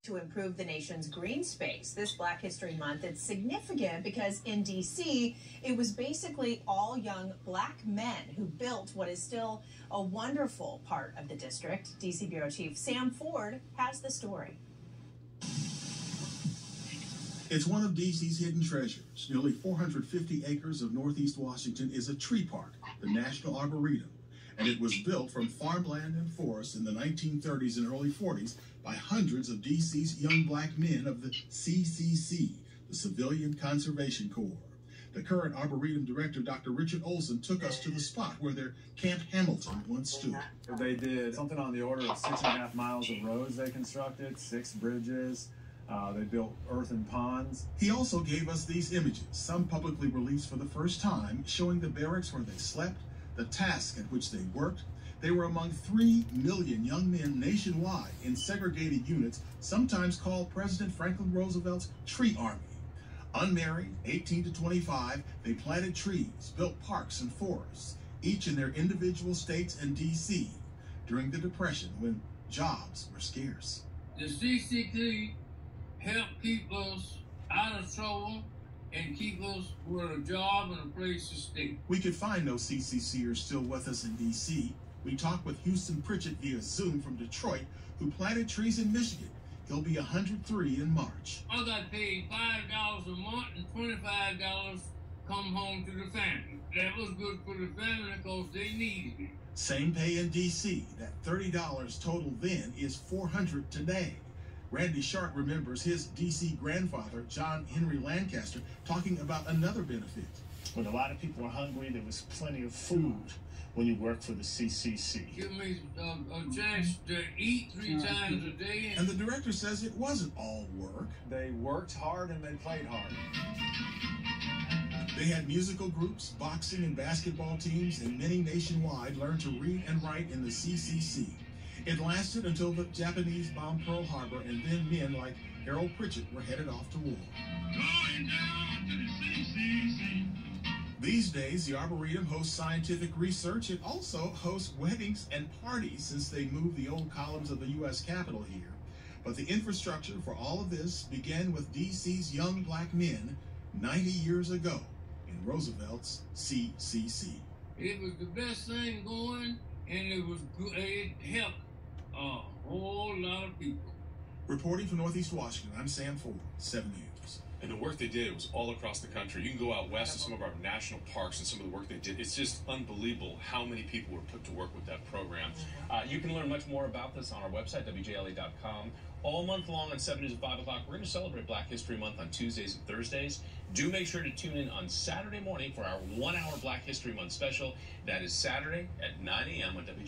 to improve the nation's green space. This Black History Month, it's significant because in D.C., it was basically all young black men who built what is still a wonderful part of the district. D.C. Bureau Chief Sam Ford has the story. It's one of D.C.'s hidden treasures. Nearly 450 acres of Northeast Washington is a tree park, the National Arboretum. And it was built from farmland and forests in the 1930s and early 40s by hundreds of D.C.'s young black men of the CCC, the Civilian Conservation Corps. The current Arboretum director, Dr. Richard Olson, took us to the spot where their Camp Hamilton once stood. They did something on the order of 6.5 miles of roads they constructed, 6 bridges. They built earthen ponds. He also gave us these images, some publicly released for the first time, showing the barracks where they slept, the tasks at which they worked. They were among 3 million young men nationwide in segregated units, sometimes called President Franklin Roosevelt's Tree Army. Unmarried, 18 to 25, they planted trees, built parks and forests, each in their individual states and D.C. during the Depression when jobs were scarce. The CCC helped keep us out of trouble and keep us with a job and a place to stay. We could find no CCCers still with us in D.C. We talked with Houston Pritchett via Zoom from Detroit, who planted trees in Michigan. He'll be 103 in March. I got paid $5 a month and $25 come home to the family. That was good for the family because they needed it. Same pay in D.C. That $30 total then is $400 today. Randy Sharp remembers his D.C. grandfather, John Henry Lancaster, talking about another benefit. When a lot of people were hungry, there was plenty of food when you worked for the CCC. Give me a chance to eat 3 times a day. And the director says it wasn't all work. They worked hard and they played hard. They had musical groups, boxing and basketball teams, and many nationwide learned to read and write in the CCC. It lasted until the Japanese bombed Pearl Harbor, and then men like Harold Pritchett were headed off to war. Going down to the CCC. These days, the Arboretum hosts scientific research. It also hosts weddings and parties since they moved the old columns of the U.S. Capitol here. But the infrastructure for all of this began with D.C.'s young black men 90 years ago in Roosevelt's CCC. It was the best thing going, and it was good. It helped a whole lot of people. Reporting from Northeast Washington, I'm Sam Ford, 7 News. And the work they did was all across the country. You can go out west to some of our national parks and some of the work they did. It's just unbelievable how many people were put to work with that program. You can learn much more about this on our website, WJLA.com. All month long on 7 News at 5 o'clock, we're going to celebrate Black History Month on Tuesdays and Thursdays. Do make sure to tune in on Saturday morning for our 1-hour Black History Month special. That is Saturday at 9 a.m. on WJLA.